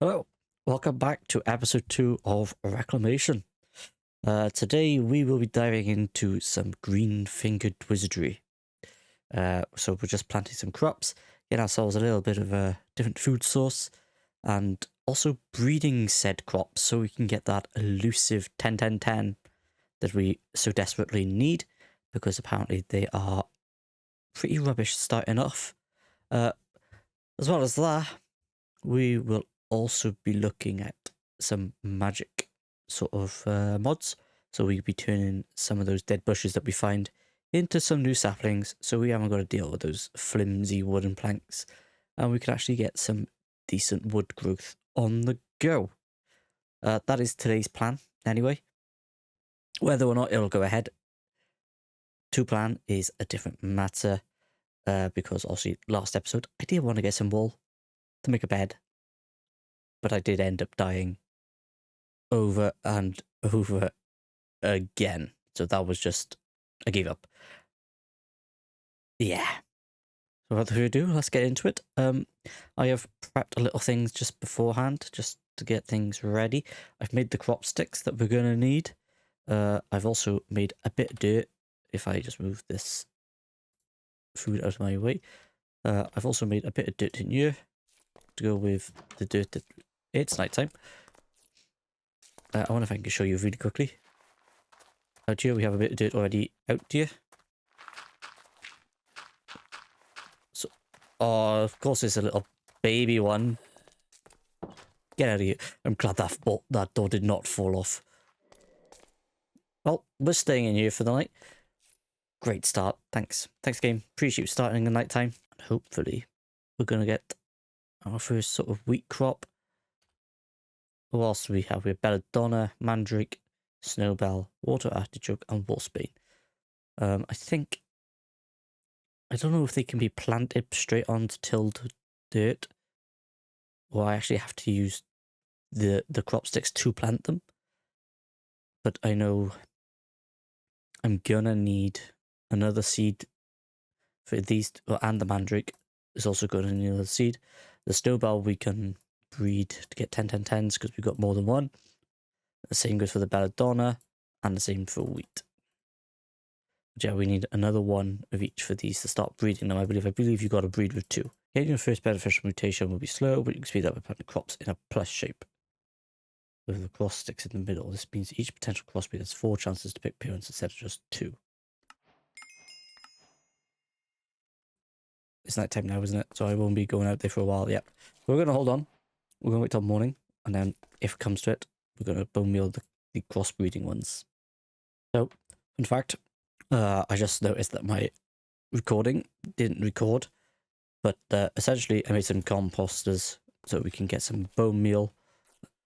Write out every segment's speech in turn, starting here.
Hello, welcome back to episode 2 of Reclamation. Today we will be diving into some green-fingered wizardry. So we're just planting some crops, getting ourselves a little bit of a different food source, and also breeding said crops so we can get that elusive 10-10-10 that we so desperately need, because apparently they are pretty rubbish starting off. As well as that, we will also be looking at some magic sort of mods. So we'll be turning some of those dead bushes that we find into some new saplings, so we haven't got to deal with those flimsy wooden planks, and we can actually get some decent wood growth on the go. That is today's plan, anyway. Whether or not it'll go ahead to plan is a different matter, because obviously last episode I did want to get some wool to make a bed, but I did end up dying over and over again. So that was just, I gave up. Yeah. So without further ado, let's get into it. I have prepped a little things just beforehand, just to get things ready. I've made the crop sticks that we're going to need. I've also made a bit of dirt. If I just move this food out of my way. I've also made a bit of dirt in here to go with the dirt that it's nighttime. I wonder if I can show you really quickly. Out here we have a bit of dirt already out here. So, oh, of course it's a little baby one. Get out of here. I'm glad that door did not fall off. Well, we're staying in here for the night. Great start. Thanks. Thanks, game. Appreciate you starting the night time. Hopefully, we're going to get our first sort of wheat crop. What else do we have? We have belladonna, mandrake, snowbell, water artichoke, and wolfsbane. I don't know if they can be planted straight onto tilled dirt, or I actually have to use the crop sticks to plant them. But I know I'm gonna need another seed for these, and the mandrake is also gonna need another seed. The snowball we can breed to get 10-10-10s because we've got more than one. The same goes for the belladonna, and the same for wheat. But yeah, we need another one of each for these to start breeding them. I believe you've got to breed with 2. Getting your first beneficial mutation will be slow, but you can speed up by planting crops in a plus shape. With the cross sticks in the middle, this means each potential crossbreed has 4 chances to pick parents instead of just 2. It's night time now, isn't it? So I won't be going out there for a while yet. We're going to hold on. We're going to wait till morning, and then if it comes to it, we're going to bone meal the crossbreeding ones. So, in fact, I just noticed that my recording didn't record, but essentially I made some composters so we can get some bone meal.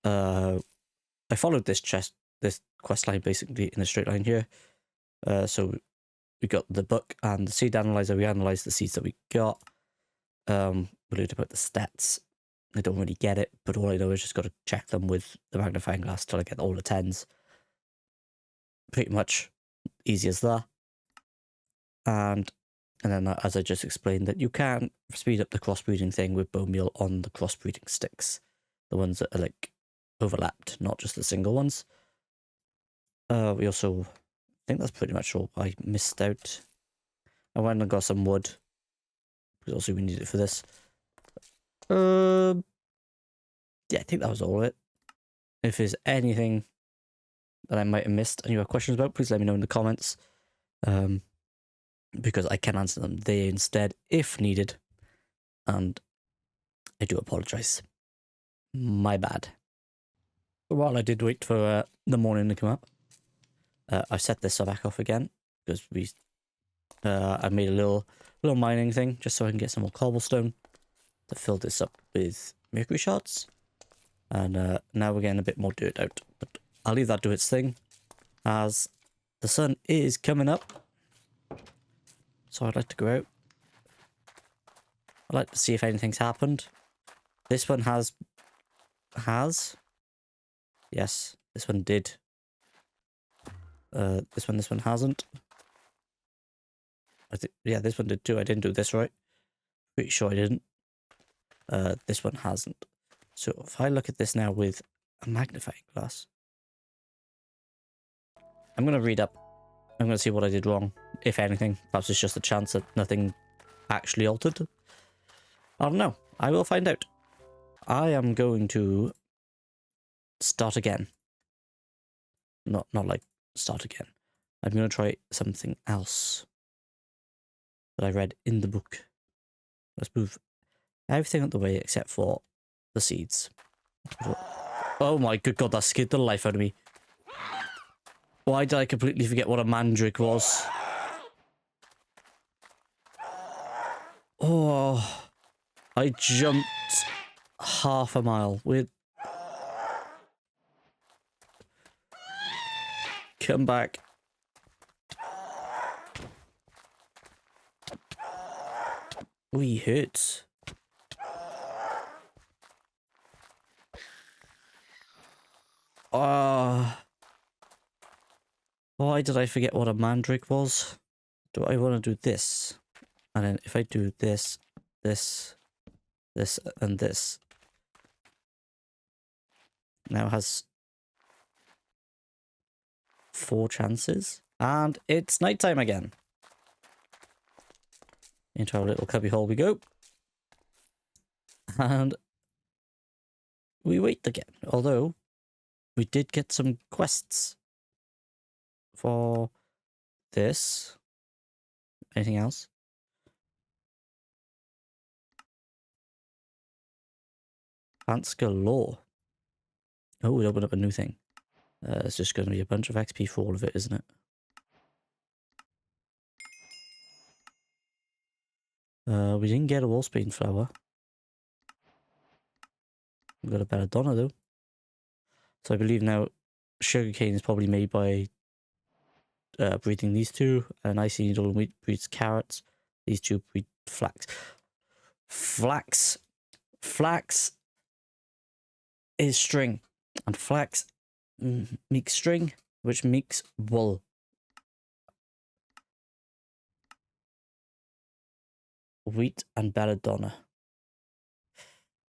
I followed this quest line basically in a straight line here. So we got the book and the seed analyzer. We analysed the seeds that we got. We learned about the stats. I don't really get it, but all I know is just got to check them with the magnifying glass till I get all the 10s. Pretty much easy as that. And then, as I just explained, that you can speed up the crossbreeding thing with bone meal on the crossbreeding sticks. The ones that are like overlapped, not just the single ones. We also, I think that's pretty much all I missed out. I went and got some wood, because also we need it for this. Yeah, I think that was all of it. If there's anything that I might have missed and you have questions about, please let me know in the comments. Because I can answer them there instead if needed. And I do apologise. My bad. But while I did wait for the morning to come up, I set this back off again because I made a little mining thing just so I can get some more cobblestone to fill this up with mercury shards. And now we're getting a bit more dirt out, but I'll leave that do its thing as the sun is coming up. So I'd like to go out. I'd like to see if anything's happened. This one has. Yes, this one did. This one hasn't. Yeah, this one did too. I didn't do this right. Pretty sure I didn't. This one hasn't. So if I look at this now with a magnifying glass, I'm going to read up. I'm going to see what I did wrong, if anything. Perhaps it's just a chance that nothing actually altered. I don't know. I will find out. I am going to start again. Not like start again. I'm going to try something else that I read in the book. Let's move everything out the way except for the seeds. Oh my good god, that scared the life out of me. Why did I completely forget what a mandrake was? Oh, I jumped half a mile with... Come back. Oh, he hurts. Why did I forget what a mandrake was? Do I want to do this? And then if I do this, this, this, and this, now has 4 chances. And it's nighttime again. Into our little cubby hole we go. And we wait again. Although, we did get some quests for this. Anything else? Plants galore. Oh, we opened up a new thing. It's just going to be a bunch of XP for all of it, isn't it? We didn't get a wallspain flower. We got a belladonna though. So I believe now sugarcane is probably made by breeding these two. An icy needle and wheat breeds carrots. These two breed flax. Flax is string. And flax makes string, which makes wool. Wheat and belladonna.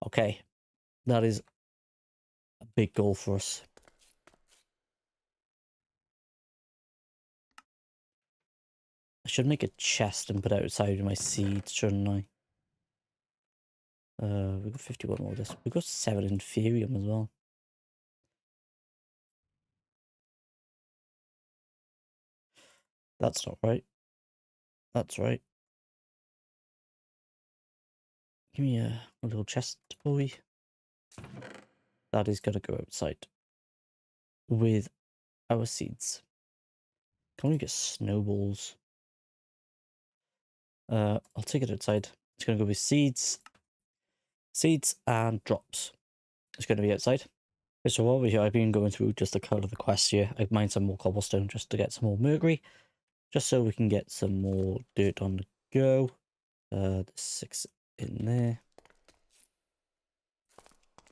Okay. That is a big goal for us. I should make a chest and put it outside with my seeds, shouldn't I? We've got 51 more of this. We've got 7 inferium as well. That's not right. That's right. Give me a little chest, boy. That is going to go outside with our seeds. Can we get snowballs? I'll take it outside. It's going to go with seeds and drops. It's going to be outside. Okay, so over here, I've been going through just the code of the quest here. I've mined some more cobblestone just to get some more mercury, just so we can get some more dirt on the go. There's 6 in there.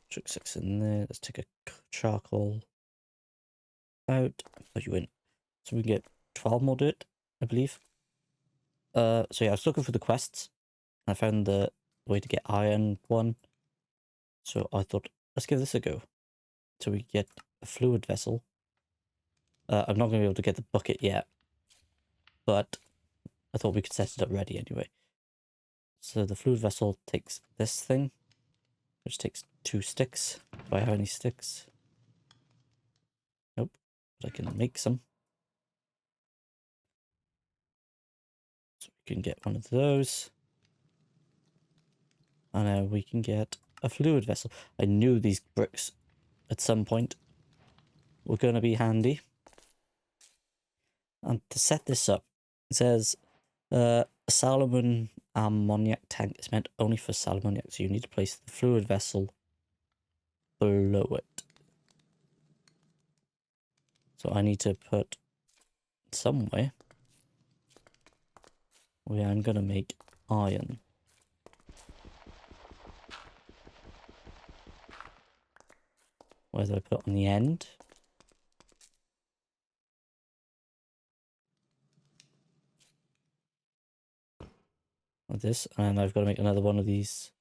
Chuck 6 in there. Let's take a charcoal out. Put you in. So we can get 12 more dirt, I believe. So yeah, I was looking for the quests. I found the way to get iron one. So I thought, let's give this a go. So we get a fluid vessel. I'm not going to be able to get the bucket yet. But I thought we could set it up ready anyway. So the fluid vessel takes this thing, which takes 2 sticks. Do I have any sticks? Nope. But I can make some. So we can get one of those. And we can get a fluid vessel. I knew these bricks at some point were going to be handy. And to set this up, it says Salomon ammoniac tank is meant only for salmoniac, so you need to place the fluid vessel below it. So I need to put somewhere where I'm going to make iron. Where do I put it on the end? Like this, and I've got to make another one of these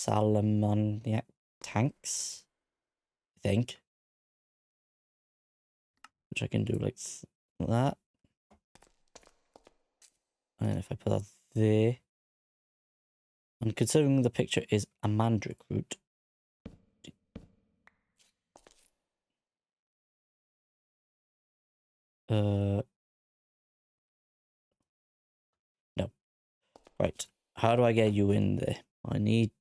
Salamoniac tanks, I think. Which I can do like that. And if I put that there. And considering the picture is a mandrake root. No. Right. How do I get you in there? I made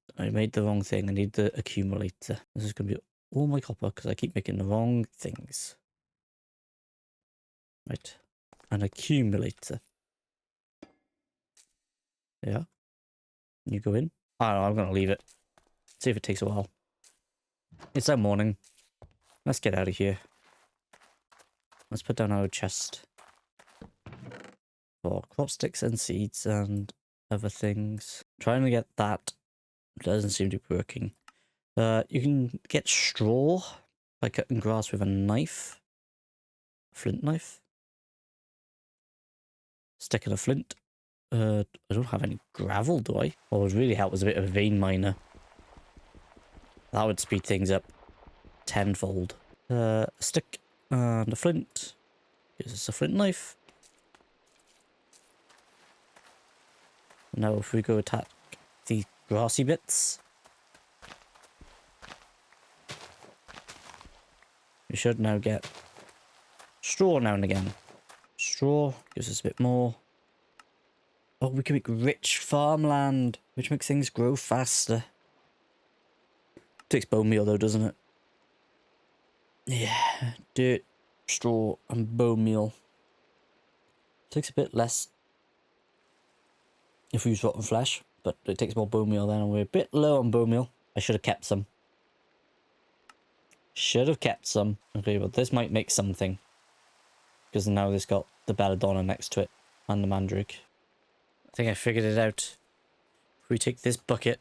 the wrong thing. I need the accumulator. This is going to be all my copper because I keep making the wrong things. Right. An accumulator. Yeah. You go in. I don't know, I'm going to leave it. See if it takes a while. It's that morning. Let's get out of here. Let's put down our chest. For crop sticks and seeds and other things. Trying to get that doesn't seem to be working. You can get straw by cutting grass with a knife. A flint knife. Stick in a flint. I don't have any gravel, do I? What would really help was a bit of a vein miner. That would speed things up tenfold. A stick and a flint. Gives us a flint knife. Now if we go attack the grassy bits. We should now get straw now and again. Straw gives us a bit more. Oh, we can make rich farmland, which makes things grow faster. Takes bone meal though, doesn't it? Yeah, dirt, straw, and bone meal. Takes a bit less if we use rotten flesh, but it takes more bone meal then, and we're a bit low on bone meal. I should have kept some. Should have kept some. Okay, but this might make something. Because now this got the belladonna next to it, and the mandrake. I think I figured it out. If we take this bucket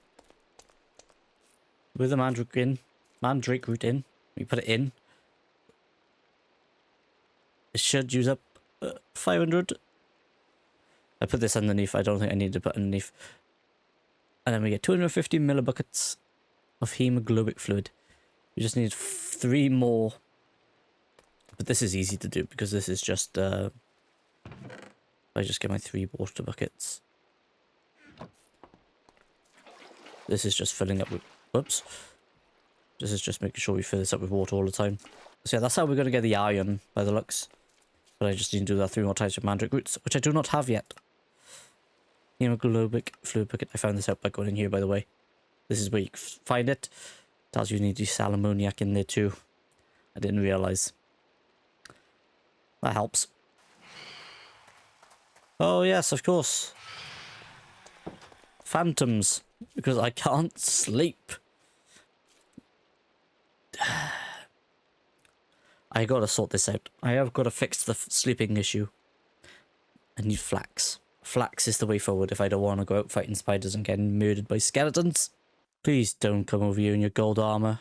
with the mandrake root in, we put it in. It should use up 500. I put this underneath. I don't think I need to put underneath. And then we get 250 millibuckets of hemoglobin fluid. We just need 3 more. But this is easy to do because this is just... I just get my 3 water buckets. This is just filling up with... Whoops. This is just making sure we fill this up with water all the time. So yeah, that's how we're going to get the iron by the looks. But I just need to do that 3 more times with mandrake roots, which I do not have yet. Hemoglobin fluid bucket. I found this out by going in here, by the way. This is where you find it. Tells you need the salamoniac in there too. I didn't realise. That helps. Oh yes, of course. Phantoms. Because I can't sleep. I gotta sort this out. I have got to fix the sleeping issue. I need flax. Flax is the way forward if I don't want to go out fighting spiders and getting murdered by skeletons. Please don't come over here in your gold armor.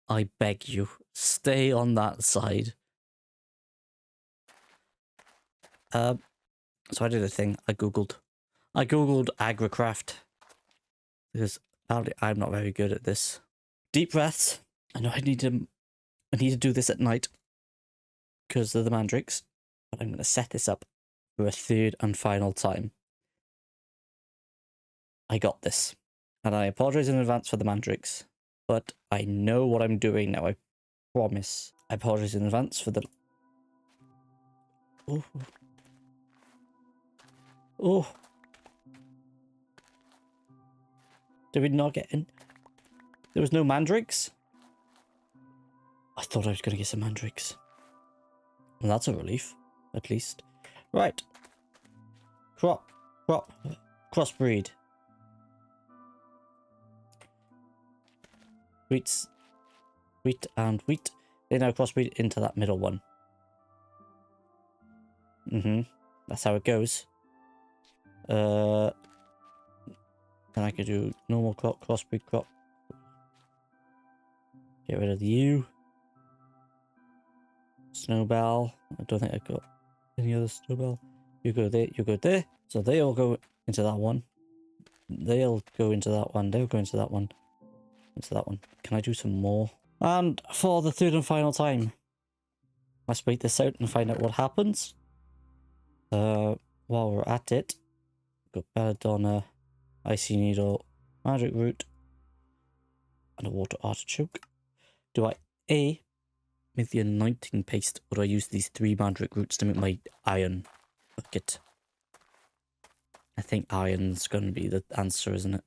I beg you. Stay on that side. So I did a thing. I googled agricraft. Because apparently I'm not very good at this. Deep breaths. I know I need to do this at night. Because of the mandrakes. But I'm going to set this up for a 3rd and final time. I got this. And I apologize in advance for the mandrakes. But I know what I'm doing now. I promise. I apologize in advance for the... Oh. Oh. Did we not get in? There was no mandrakes? I thought I was going to get some mandrakes. Well, that's a relief, at least. Right. Crossbreed. Wheat and wheat. They now crossbreed into that middle one. That's how it goes. Then I could do normal crop, crossbreed crop. Get rid of the U. Snowball. I don't think I've got any other snowball. You go there, you go there. So they all go into that one. They'll go into that one. They'll go into that one. Into that one. Can I do some more? And for the third and final time, let's wait this out and find out what happens. While we're at it, got belladonna, icy needle, magic root, and a water artichoke. Do I A, make the anointing paste, or do I use these 3 magic roots to make my iron bucket? I think iron's going to be the answer, isn't it?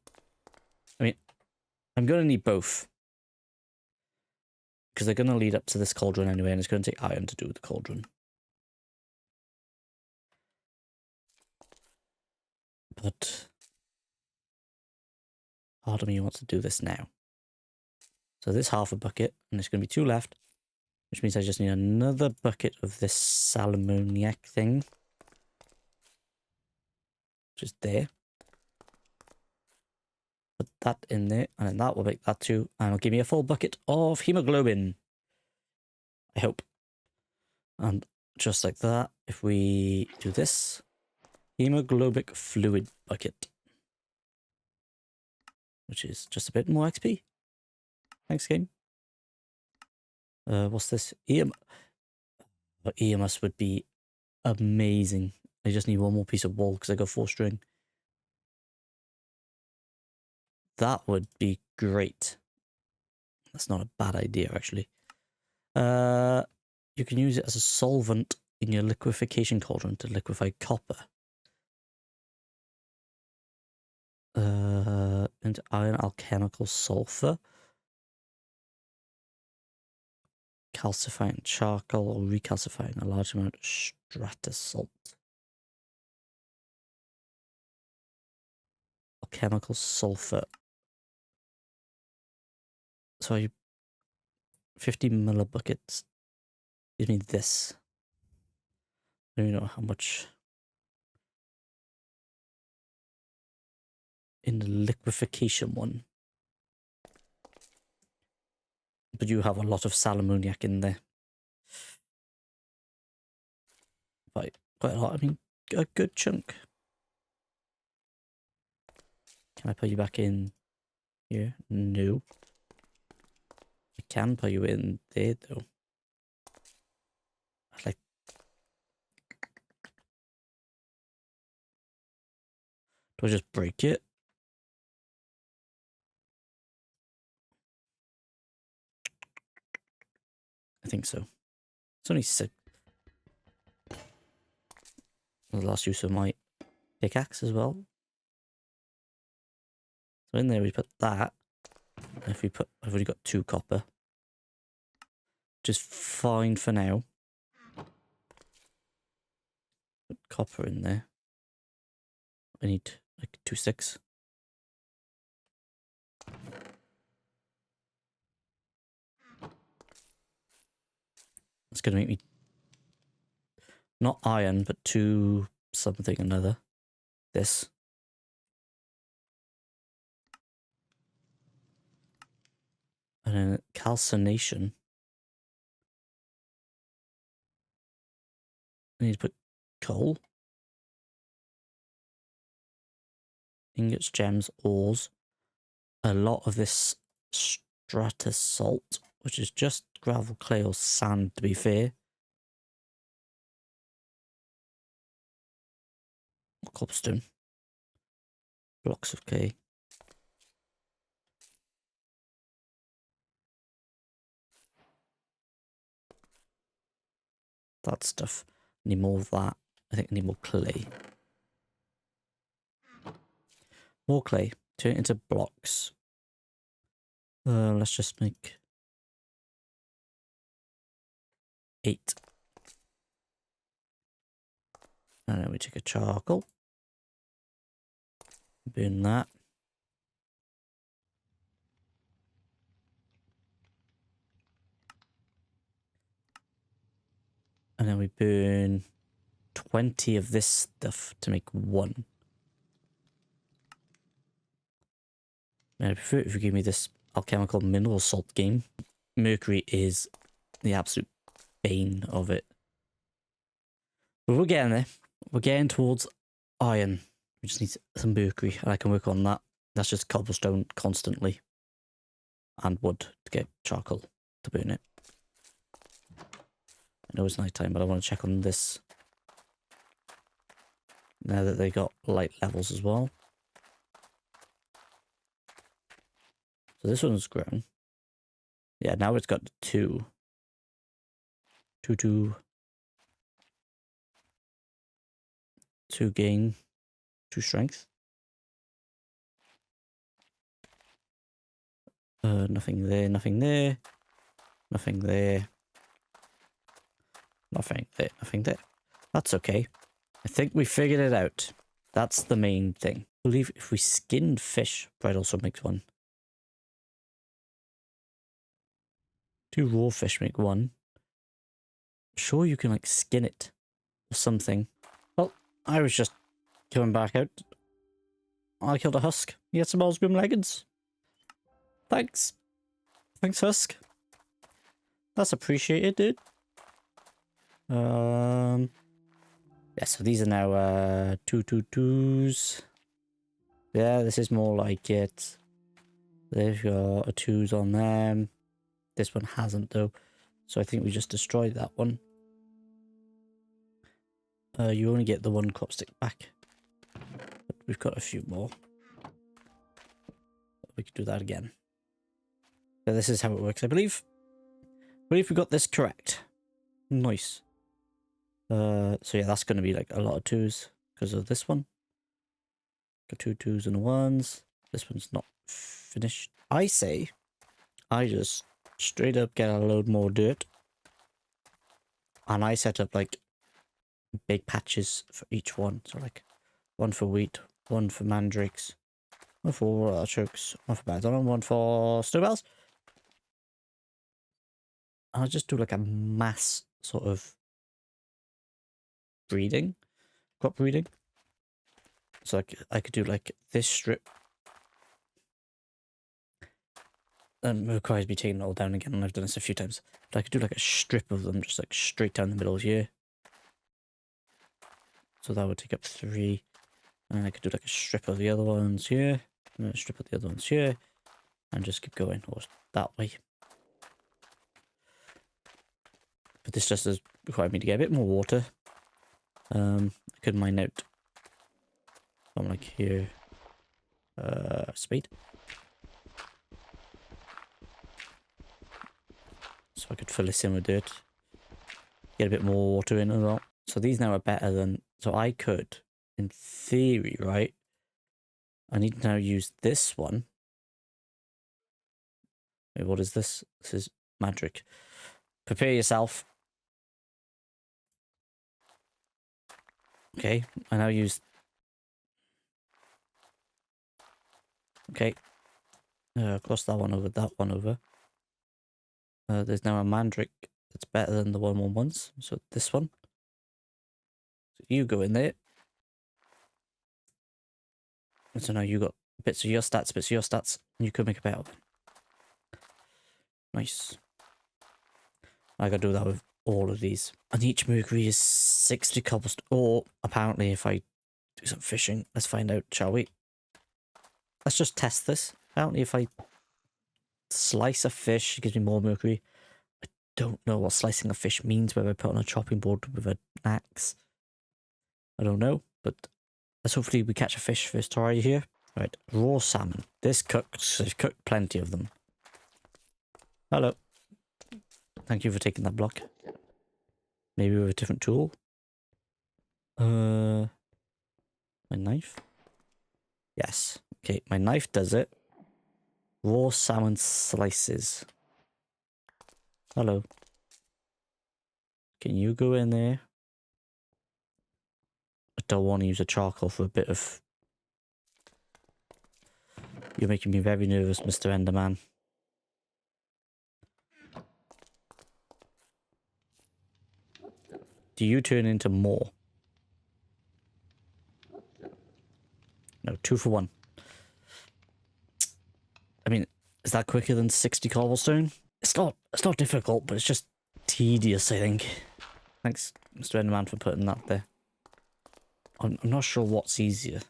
I mean, I'm going to need both. Because they're going to lead up to this cauldron anyway, and it's going to take iron to do the cauldron. But part of me wants to do this now. So this half a bucket, and there's going to be 2 left. Which means I just need another bucket of this salmoniac thing. Just there. Put that in there, and then that will make that 2. And it'll give me a full bucket of hemoglobin. I hope. And just like that, if we do this, hemoglobic fluid bucket. Which is just a bit more XP. Thanks, game. What's this? EMS would be amazing. I just need 1 more piece of wool because I got 4 string. That would be great. That's not a bad idea, actually. You can use it as a solvent in your liquefaction cauldron to liquefy copper. Into iron alchemical sulfur. Calcifying charcoal or recalcifying a large amount of strata salt. Alchemical sulfur. So you 50 millibuckets. Gives me this. I don't even know how much in the liquefaction one. But you have a lot of salmoniac in there. Quite a lot. I mean, a good chunk. Can I put you back in here? No. I can put you in there though. I'd like. Do I just break it? I think so. It's only 6. The last use of my pickaxe as well. So in there we put that. And if we put, I've already got 2 copper. Just fine for now. Put copper in there. I need like 2 sticks. It's gonna make me not iron, but 2 something another. This. And then calcination. I need to put coal. Ingots, gems, ores. A lot of this strata salt, which is just gravel, clay, or sand, to be fair. Cobblestone. Blocks of clay. That stuff. I need more of that. I think I need more clay. More clay. Turn it into blocks. Let's just make 8. And then we take a charcoal. Burn that. And then we burn 20 of this stuff to make 1. And I prefer it if you give me this alchemical mineral salt game. Mercury is the absolute bane of it. But we're getting there. We're getting towards iron. We just need some mercury, and I can work on that. That's just cobblestone constantly. And wood to get charcoal to burn it. I know it's night time, but I want to check on this. Now that they got light levels as well. So this one's grown. Yeah, now it's got 2. 2 gain 2 strength. Nothing there, nothing there. Nothing there. Nothing there, nothing there. That's okay. I think we figured it out. That's the main thing. I believe if we skinned fish, bread also makes 1. 2 raw fish make 1. Sure you can like skin it or something. Well, I was just coming back out. I killed a husk. You had some Osgrim leggings. Thanks. Thanks, husk. That's appreciated, dude. Yeah, so these are now 2 Yeah, this is more like it. They've got a 2s on them. This one hasn't though. So I think we just destroyed that one. You only get the 1 crop stick back. But we've got a few more. We could do that again. So this is how it works, I believe. I believe we got this correct. Nice. So yeah, that's going to be like a lot of 2s because of this one. Got 2 2s and 1s. This one's not finished. I say I just straight up get a load more dirt. And I set up like big patches for each one. So like 1 for wheat, 1 for mandrakes, 1 for artichokes, 1 for badon, and 1 for snowballs. And I'll just do like a mass sort of breeding, crop breeding. So like I could do like this strip. It requires me taking it all down again, and I've done this a few times. But I could do like a strip of them, just like straight down the middle here. So that would take up 3. And I could do like a strip of the other ones here, and a strip of the other ones here, and just keep going, or that way. But this just has required me to get a bit more water. I could mine out from like here, speed. So I could fill this in with dirt. Get a bit more water in as well. So these now are better than... So I could, in theory, right? I need to now use this one. Wait, what is this? This is magic. Prepare yourself. Okay, I now use... Okay. Cross that one over, that one over. There's now a mandrake that's better than the 111s. So this one. So you go in there. And so now you got bits of your stats, and you could make a better one. Nice. I gotta do that with all of these. And each mercury is 60 cobblestone. Or apparently if I do some fishing, let's find out, shall we? Let's just test this. Apparently if I slice a fish, it gives me more mercury. I don't know what slicing a fish means, whether I put on a chopping board with an axe. I don't know, but let's hopefully we catch a fish first try here. Right, raw salmon. This cooks. I've cooked plenty of them. Hello. Thank you for taking that block. Maybe with a different tool. My knife? Yes. Okay, my knife does it. Raw salmon slices. Hello. Can you go in there? I don't want to use a charcoal for a bit of... You're making me very nervous, Mr. Enderman. Do you turn into more? No, 2 for 1. I mean, is that quicker than 60 cobblestone? It's not difficult, but it's just tedious, I think. Thanks, Mr. Enderman, for putting that there. I'm not sure what's easier.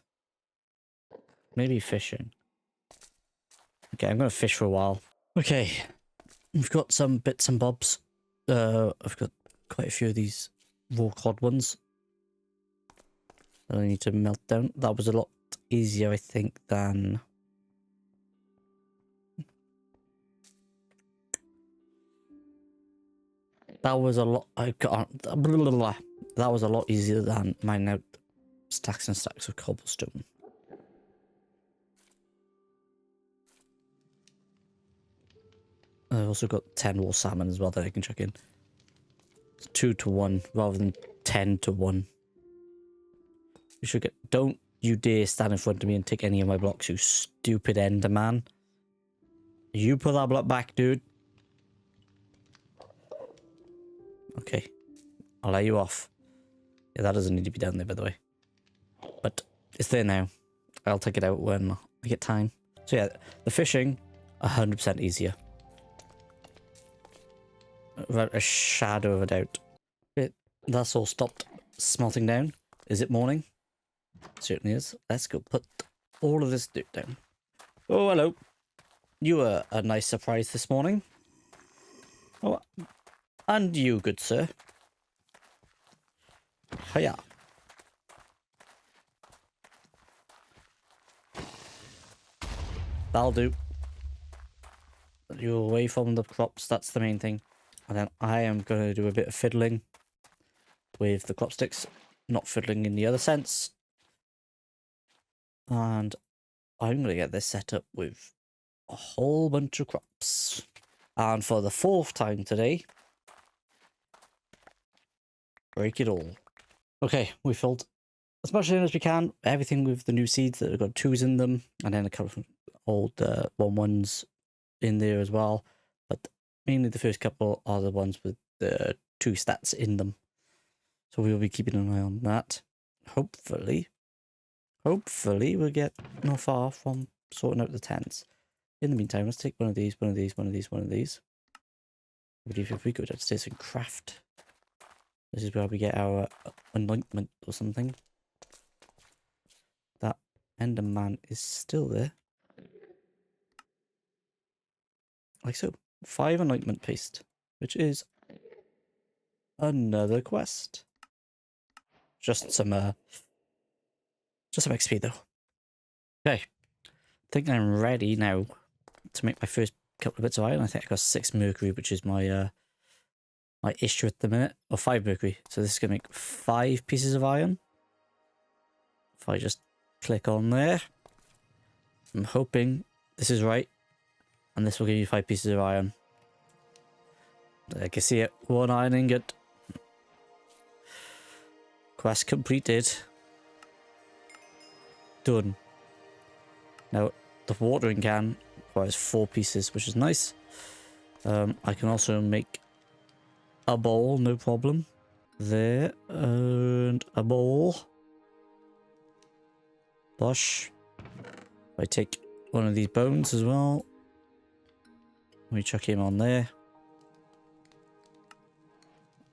Maybe fishing. Okay, I'm going to fish for a while. Okay, we've got some bits and bobs. I've got quite a few of these raw cod ones that I need to melt down. That was a lot easier, I think, than... That was a lot... I can't... Blah, blah, blah. That was a lot easier than mining out stacks and stacks of cobblestone. I've also got 10 raw salmon as well that I can chuck in. It's 2 to 1 rather than 10 to 1. You should get... Don't you dare stand in front of me and take any of my blocks, you stupid enderman. You put that block back, dude. Okay. I'll let you off. Yeah, that doesn't need to be down there, by the way. But it's there now. I'll take it out when I get time. So yeah, the fishing, 100% easier. Without a shadow of a doubt. Okay, that's all stopped smelting down. Is it morning? Certainly is. Let's go put all of this dirt down. Oh, hello. You were a nice surprise this morning. Oh, and you, good sir. Hiya. That'll do. You're away from the crops, that's the main thing. And then I am going to do a bit of fiddling with the crop sticks. Not fiddling in the other sense. And I'm going to get this set up with a whole bunch of crops. And for the 4th time today, break it all. Okay, we filled as much in as we can. Everything with the new seeds that have got 2s in them. And then a couple of old 1-1s in there as well. But mainly the first couple are the ones with the 2 stats in them. So we will be keeping an eye on that. Hopefully we'll get not far from sorting out the 10s. In the meantime, let's take one of these, one of these, one of these, one of these. I believe if we go downstairs and craft, this is where we get our anointment or something. That Enderman is still there. Like so. 5 anointment paste, which is another quest. Just some XP though. Okay. I think I'm ready now to make my first couple of bits of iron. I think I got 6 mercury, which is my my issue at the minute. Or 5 mercury. So this is gonna make 5 pieces of iron. If I just click on there. I'm hoping this is right. And this will give you 5 pieces of iron. I can see it. 1 iron ingot. Quest completed. Done. Now, the watering can requires 4 pieces, which is nice. I can also make a bowl, no problem. There, and a bowl. Bosh. I take one of these bones as well. We chuck him on there.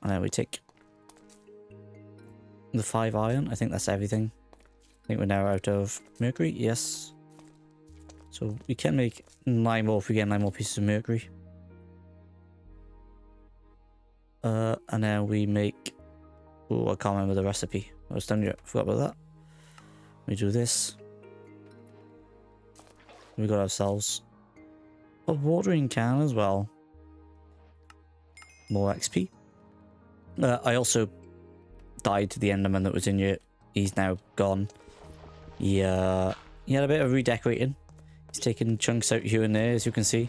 And then we take the 5 iron. I think that's everything. I think we're now out of mercury. Yes. So we can make 9 more if we get 9 more pieces of mercury. And then we make... Oh, I can't remember the recipe. I was done yet. Forgot about that. We do this. We got ourselves a watering can as well. More XP. I also died to the enderman that was in here. He's now gone. He had a bit of redecorating. He's taken chunks out here and there, as you can see.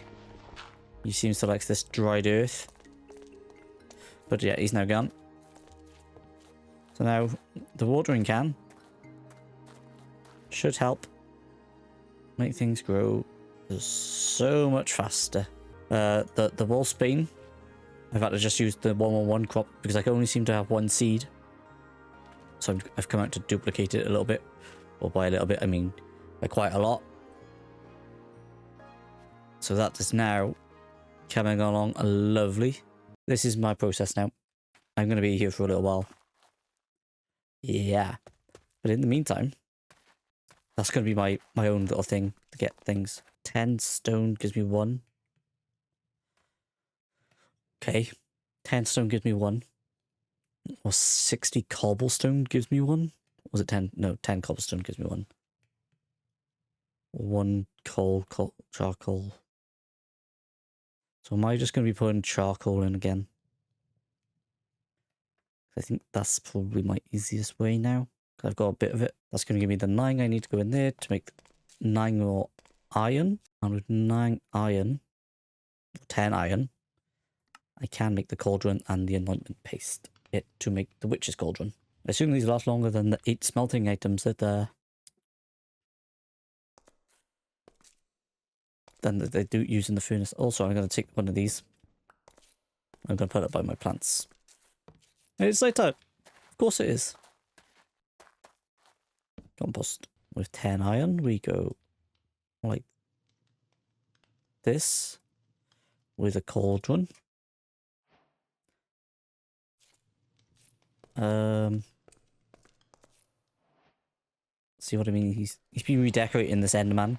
He seems to like this dried earth. But yeah, he's now gone. So now, the watering can should help make things grow so much faster. The wall spine, I've had to just use the 1-1-1 crop because I can only seem to have 1 seed. So I've come out to duplicate it a little bit. Or by a little bit, I mean by quite a lot. So that is now coming along lovely. This is my process now. I'm going to be here for a little while. Yeah. But in the meantime, That's going to be my own little thing to get things. 10 stone gives me 1. Okay. 10 stone gives me 1. Or 60 cobblestone gives me 1. Was it 10? No, 10 cobblestone gives me 1. 1 charcoal. So am I just going to be putting charcoal in again? I think that's probably my easiest way now. I've got a bit of it. That's going to give me the 9 I need to go in there to make 9 more iron. And with 9 iron, 10 iron, I can make the cauldron and the anointment paste it to make the witch's cauldron. I assume these last longer than the 8 smelting items that they do use in the furnace. Also, I'm going to take one of these. I'm going to put it by my plants. And it's night time. Of course it is. Compost. With 10 iron, we go like this with a cauldron. See what I mean? He's been redecorating this Enderman.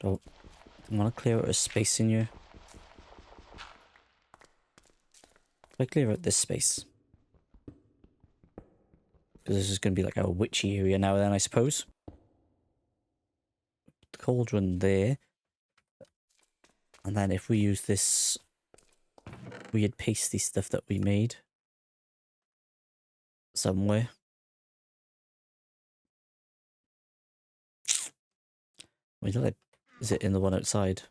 So I want to clear out a space in here. If I clear out this space, because this is going to be like a witchy area now then, I suppose. The cauldron there. And then if we use this weird pasty stuff that we made somewhere. Wait, is it in the one outside?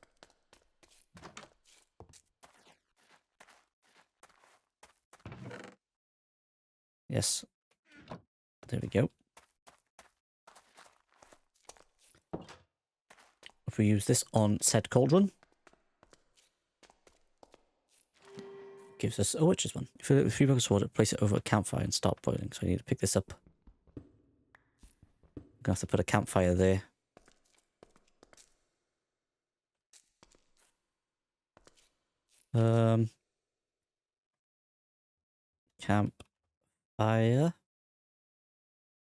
Yes. There we go. If we use this on said cauldron, gives us a witch's one. Fill it with 3 buckets of water, place it over a campfire and start boiling. So I need to pick this up. I'm going to have to put a campfire there. Campfire.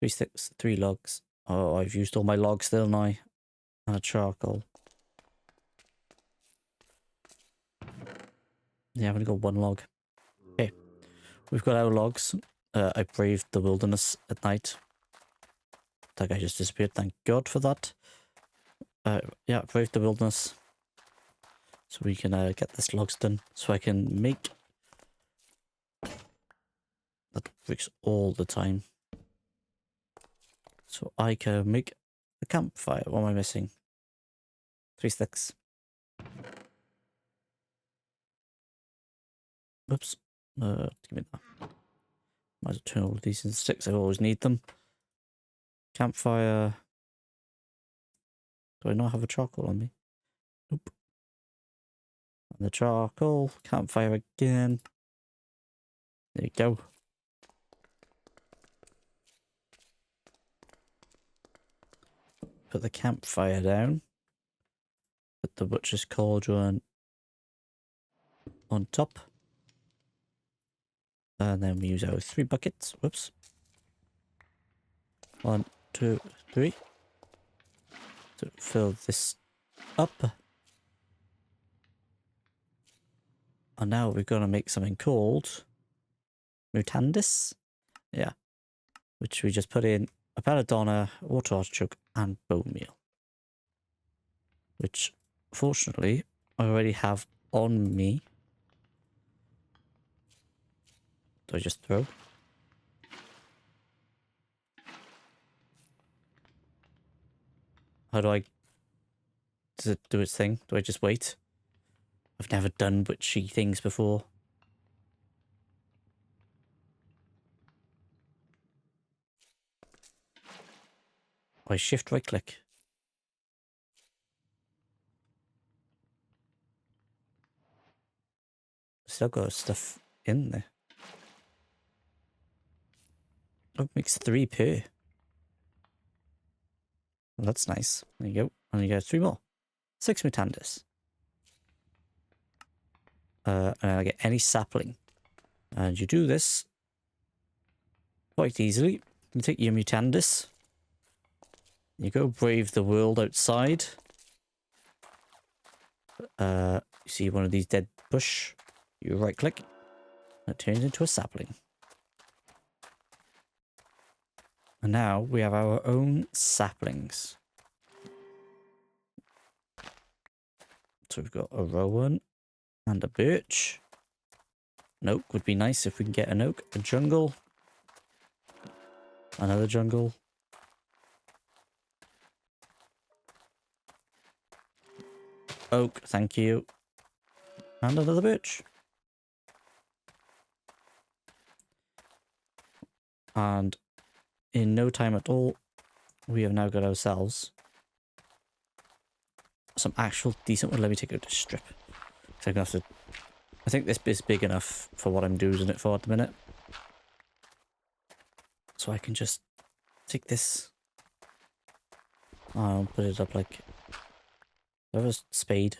3 sticks, 3 logs. Oh, I've used all my logs still now. And a charcoal. Yeah, I've only got 1 log. Okay. We've got our logs. I braved the wilderness at night. That guy just disappeared. Thank God for that. Yeah, braved the wilderness. So we can get this logs done. So I can make... That bricks all the time. So I can make a campfire. What am I missing? 3 sticks. Whoops. Give me that. Might as well turn all of these into sticks. I always need them. Campfire. Do I not have a charcoal on me? Nope. And the charcoal. Campfire again. There you go. Put the campfire down. Put the butcher's cauldron on top. And then we use our 3 buckets. Whoops. 1, 2, 3. To fill this up. And now we're going to make something called Mutandis. Yeah. Which we just put in a belladonna, water artichoke, and bone meal. Which, fortunately, I already have on me. Do I just throw? How do I... Does it do its thing? Do I just wait? I've never done witchy things before. I shift right click. Still got stuff in there. Oh, it makes 3 per. Well, that's nice. There you go. And you get 3 more. 6 mutandis. And I get any sapling. And you do this quite easily You take your mutandis. You go brave the world outside. You see one of these dead bush. You right click. It turns into a sapling. And now we have our own saplings. So we've got a rowan and a birch. An oak would be nice if we can get an oak. A jungle. Another jungle. Oak, thank you. And another birch. And in no time at all, we have now got ourselves some actual decent one. Let me take out this strip. So I'm gonna have to, I think this bit's big enough for what I'm using it for at the minute. So I can just take this. I'll put it up like, there was spade.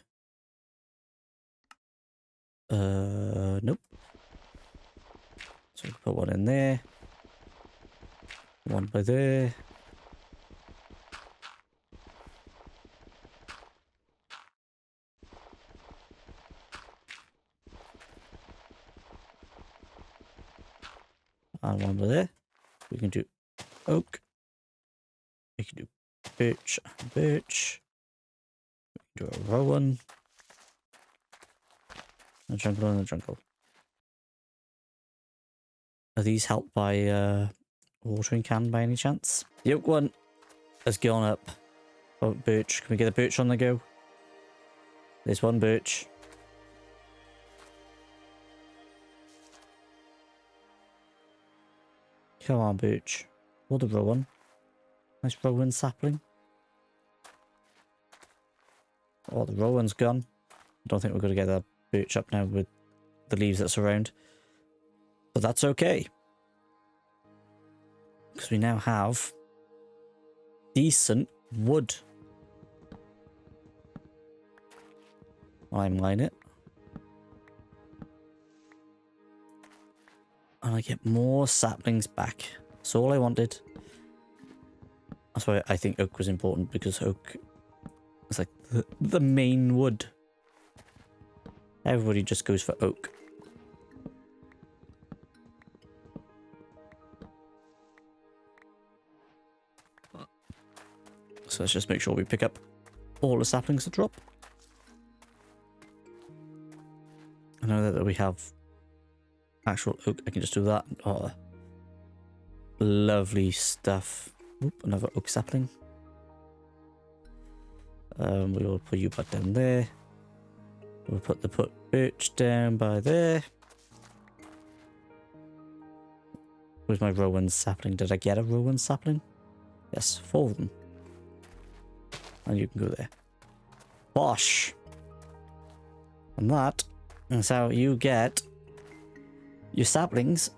Nope. So we can put one in there. One by there. And one by there. We can do oak. We can do birch and birch. We can do a rowan. A jungle and a jungle. Are these helped by watering can by any chance? The oak one has gone up. Oh, birch. Can we get a birch on the go? There's one birch. Come on, birch. Or the rowan. Nice rowan sapling. Oh, the rowan's gone. I don't think we're going to get that birch up now with the leaves that surround. But that's okay. Because we now have decent wood. I mine it. And I get more saplings back. That's all I wanted. That's why I think oak was important, because oak is like the main wood. Everybody just goes for oak. So let's just make sure we pick up all the saplings that drop. I know that we have actual oak. I can just do that. Oh, lovely stuff. Oop, another oak sapling. We will put you back down there. We'll put the birch down by there. Where's my rowan sapling? Did I get a rowan sapling? Yes, 4 of them. And you can go there. Bosh! And that is how you get your saplings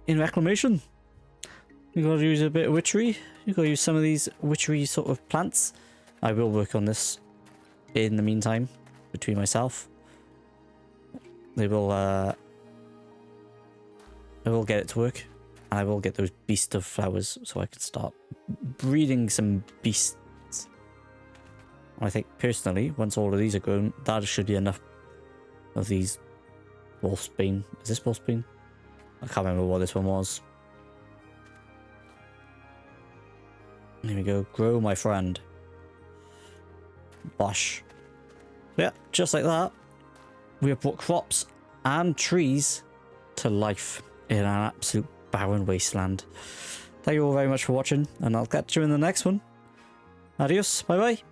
in reclamation. You gotta use a bit of witchery. You gotta use some of these witchery sort of plants. I will work on this in the meantime between myself. I will get it to work, and I will get those beast of flowers so I can start breeding some beasts. I think personally, once all of these are grown, that should be enough of these wolfsbane. Is this wolfsbane? I can't remember what this one was. Here we go. Grow, my friend. Bosh. Yeah, just like that, we have brought crops and trees to life in an absolute barren wasteland. Thank you all very much for watching, and I'll catch you in the next one. Adios. Bye bye.